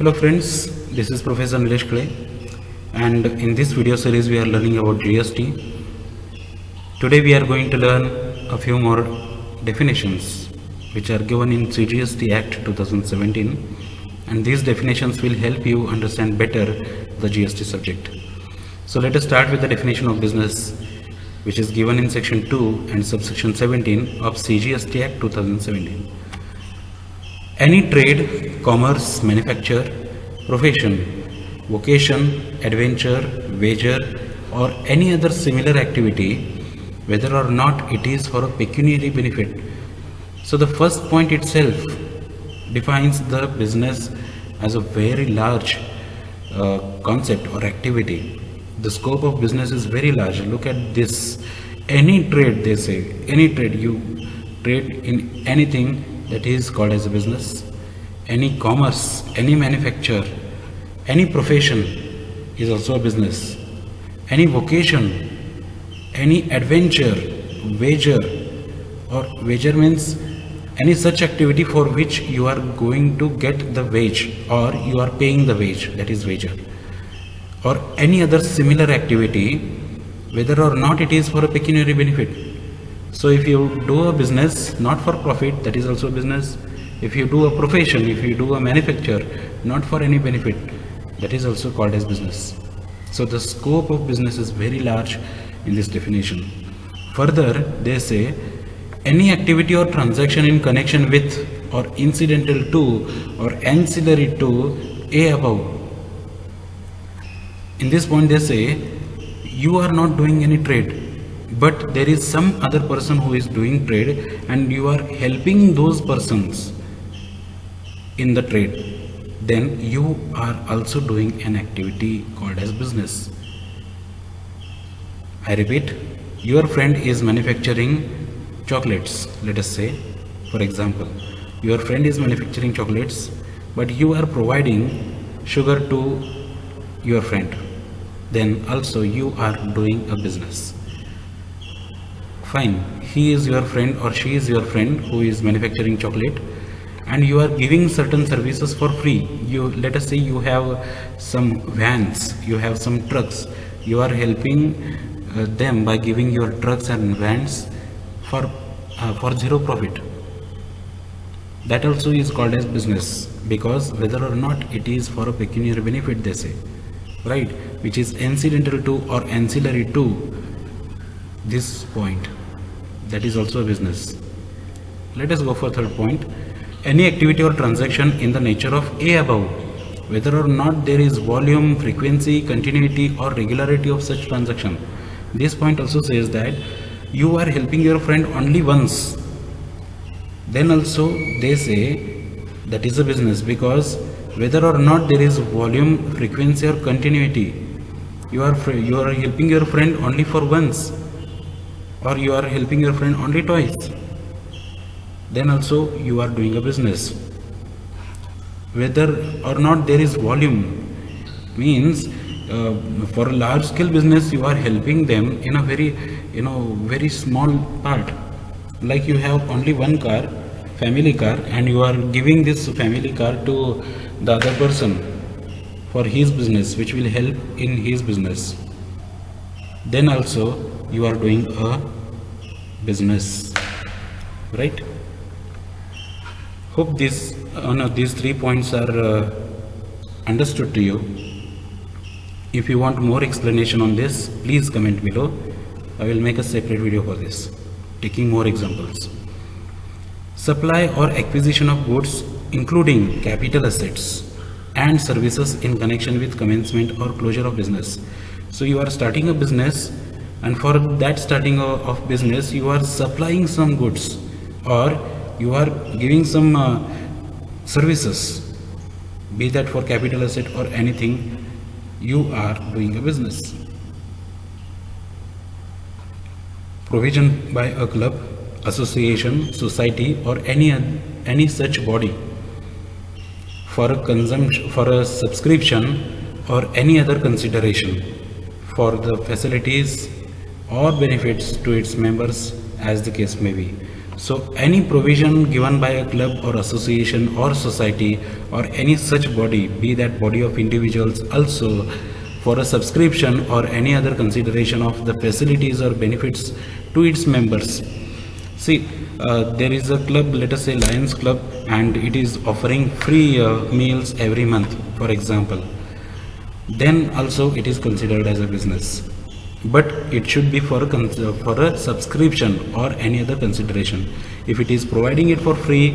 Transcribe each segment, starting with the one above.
Hello friends, this is Professor Nilesh Clay, and in this video series we are learning about GST. Today we are going to learn a few more definitions which are given in CGST Act 2017, and these definitions will help you understand better the GST subject. So let us start with the definition of business, which is given in section 2 and subsection 17 of CGST Act 2017. Any trade, commerce, manufacture, profession, vocation, adventure, wager, or any other similar activity, whether or not it is for a pecuniary benefit. So the first point itself defines the business as a very large concept or activity. The scope of business is very large. Look at this. Any trade, they say, any trade, you trade in anything, that is called as a business. Any commerce, any manufacture, any profession is also a business. Any vocation, any adventure, wager, or wager means any such activity for which you are going to get the wage or you are paying the wage, that is wager, or any other similar activity, whether or not it is for a pecuniary benefit. So if you do a business not for profit, that is also a business. If you do a profession, if you do a manufacture not for any benefit, that is also called as business. So the scope of business is very large in this definition. Further, they say any activity or transaction in connection with or incidental to or ancillary to A above. In this point they say you are not doing any trade, but there is some other person who is doing trade and you are helping those persons in the trade, then you are also doing an activity called as business. I repeat, your friend is manufacturing chocolates, let us say, for example. Your friend is manufacturing chocolates, but you are providing sugar to your friend. Then also you are doing a business. Fine, he is your friend or she is your friend who is manufacturing chocolate, and you are giving certain services for free. Let us say you have some vans, you have some trucks, you are helping them by giving your trucks and vans for zero profit. That also is called as business, because whether or not it is for a pecuniary benefit, they say, right, which is incidental to or ancillary to this point, that is also a business. Let us go for third point. Any activity or transaction in the nature of A above, whether or not there is volume, frequency, continuity, or regularity of such transaction. This point also says that you are helping your friend only once. Then also they say that is a business, because whether or not there is volume, frequency, or continuity, you are helping your friend only for once, or you are helping your friend only twice, then also you are doing a business. Whether or not there is volume means for a large scale business you are helping them in a very small part. Like you have only one car, family car, and you are giving this family car to the other person for his business, which will help in his business. Then also you are doing a business, right? Hope these 3 points are understood to you. If you want more explanation on this, please comment below. I will make a separate video for this, taking more examples. Supply or acquisition of goods, including capital assets and services in connection with commencement or closure of business. So you are starting a business, and for that starting of business you are supplying some goods or you are giving some services, be that for capital asset or anything, you are doing a business. Provision by a club, association, society, or any such body for a consumption, for a subscription, or any other consideration for the facilities or benefits to its members, as the case may be. So any provision given by a club or association or society or any such body, be that body of individuals also, for a subscription or any other consideration of the facilities or benefits to its members. See, there is a club, let us say Lions Club, and it is offering free meals every month, for example. Then also it is considered as a business, but it should be for a subscription or any other consideration. If it is providing it for free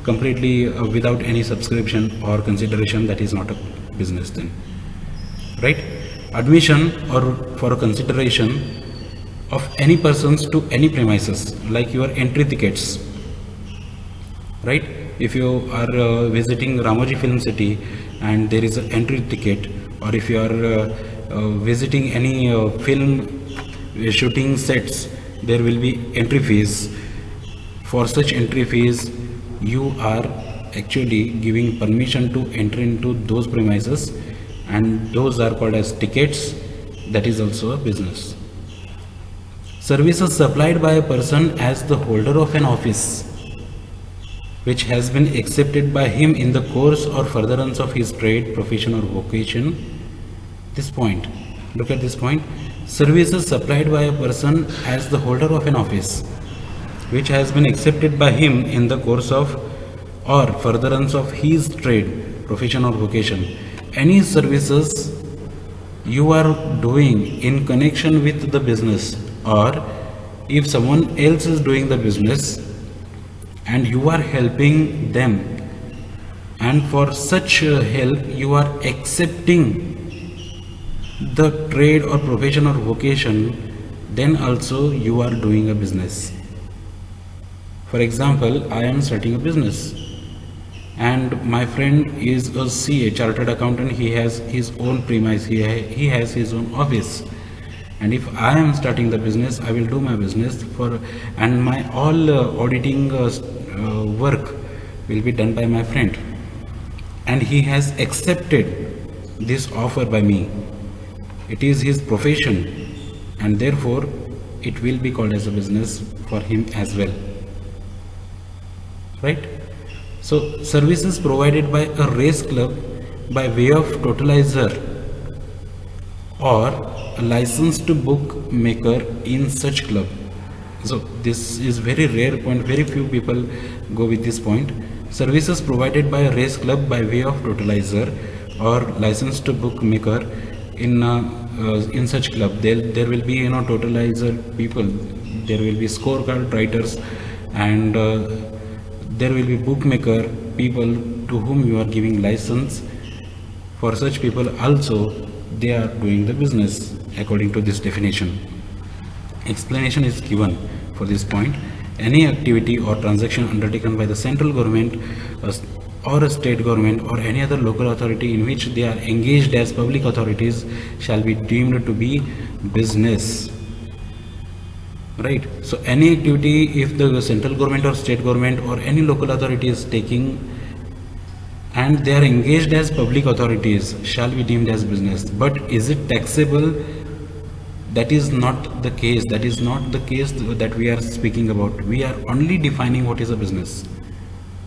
completely without any subscription or consideration, that is not a business then, right? Admission or for a consideration of any persons to any premises, like your entry tickets, right? If you are visiting Ramoji Film City and there is an entry ticket, or if you are visiting any film shooting sets, there will be entry fees. For such entry fees, you are actually giving permission to enter into those premises, and those are called as tickets. That is also a business. Services supplied by a person as the holder of an office which has been accepted by him in the course or furtherance of his trade, profession or vocation. This point, look at this point. Services supplied by a person as the holder of an office which has been accepted by him in the course of or furtherance of his trade, profession or vocation. Any services you are doing in connection with the business, or if someone else is doing the business and you are helping them, and for such help you are accepting the trade or profession or vocation, then also you are doing a business. For example, I am starting a business and my friend is a CA, chartered accountant. He has his own premise, he has his own office, and if I am starting the business, I will do my business and my all auditing work will be done by my friend, and he has accepted this offer by me. It is his profession, and therefore it will be called as a business for him as well, right? So services provided by a race club by way of totalizer or a license to bookmaker in such club. So this is very rare point, very few people go with this point. Services provided by a race club by way of totalizer or license to bookmaker in such club. There will be totalizer people, there will be scorecard writers, and there will be bookmaker people to whom you are giving license. For such people also, they are doing the business according to this definition. Explanation is given for this point. Any activity or transaction undertaken by the central government or a state government or any other local authority in which they are engaged as public authorities shall be deemed to be business, right? So any activity, if the central government or state government or any local authority is taking and they are engaged as public authorities, shall be deemed as business. But is it taxable? That is not the case. That is not the case that we are speaking about. We are only defining what is a business,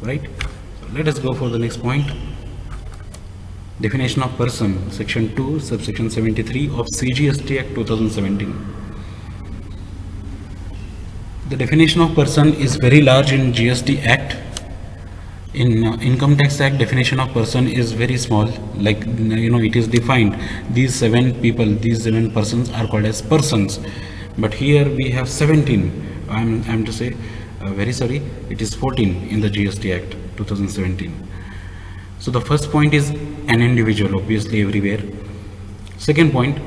right? So let us go for the next point. Definition of person, section 2, subsection 73 of CGST Act 2017. The definition of person is very large in GST Act. In Income Tax Act, definition of person is very small. Like it is defined, these 7 people, these 7 persons are called as persons. But here we have 17. I'm to say, very sorry, it is 14 in the GST Act 2017. So the first point is an individual, obviously everywhere. Second point,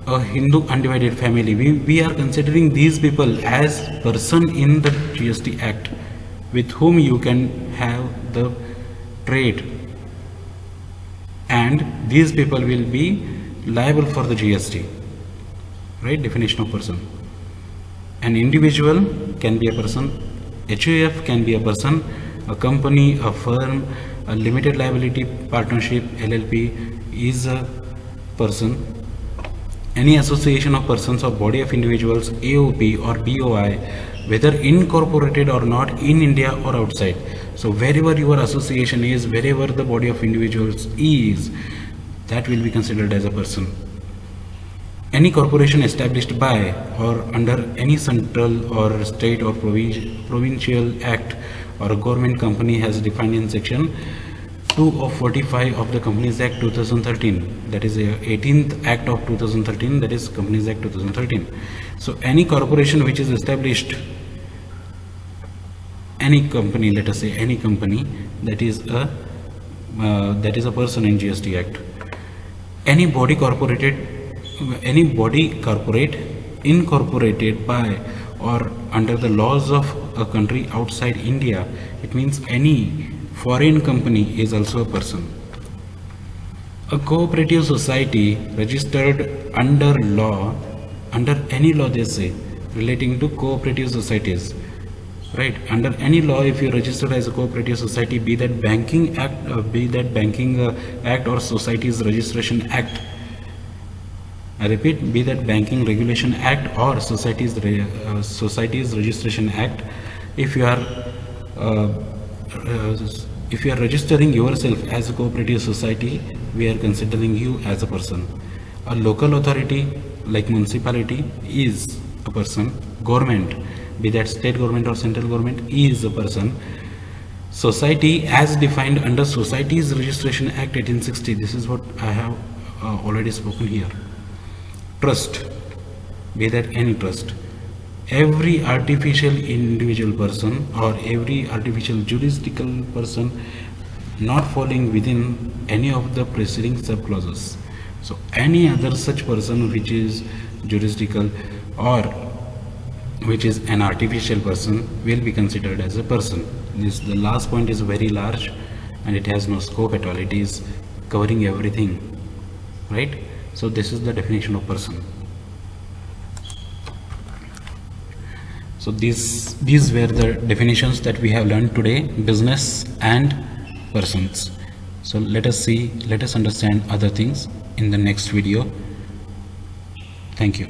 a Hindu undivided family. We are considering these people as person in the GST Act with whom you can have the trade, and these people will be liable for the GST, right? Definition of person. An individual can be a person, HUF can be a person, a company, a firm, a limited liability partnership, LLP is a person. Any association of persons or body of individuals, AOP or BOI, whether incorporated or not, in India or outside. So wherever your association is, wherever the body of individuals is, that will be considered as a person. Any corporation established by or under any central or state or provincial act or a government company has defined in section 2 of 45 of the Companies Act 2013, that is the 18th Act of 2013, that is Companies Act 2013. So any corporation which is established, any company, let us say any company, that is a person in GST Act. Any body corporate incorporated by or under the laws of a country outside India, it means any foreign company is also a person. A cooperative society registered under any law, they say, relating to cooperative societies, right? Under any law, if you registered as a cooperative society, be that banking act or societies registration act, I repeat, be that Banking Regulation Act or Societies Registration Act, if you are registering yourself as a cooperative society, we are considering you as a person. A local authority like municipality is a person. Government, be that state government or central government, is a person. Society as defined under Societies Registration Act 1860, this is what I have already spoken here. Trust, be that any trust. Every artificial individual person or every artificial juridical person not falling within any of the preceding subclauses. So any other such person which is juridical or which is an artificial person will be considered as a person. The last point is very large and it has no scope at all. It is covering everything, right? So this is the definition of person. So these were the definitions that we have learned today: business and persons. So let us understand other things in the next video. Thank you.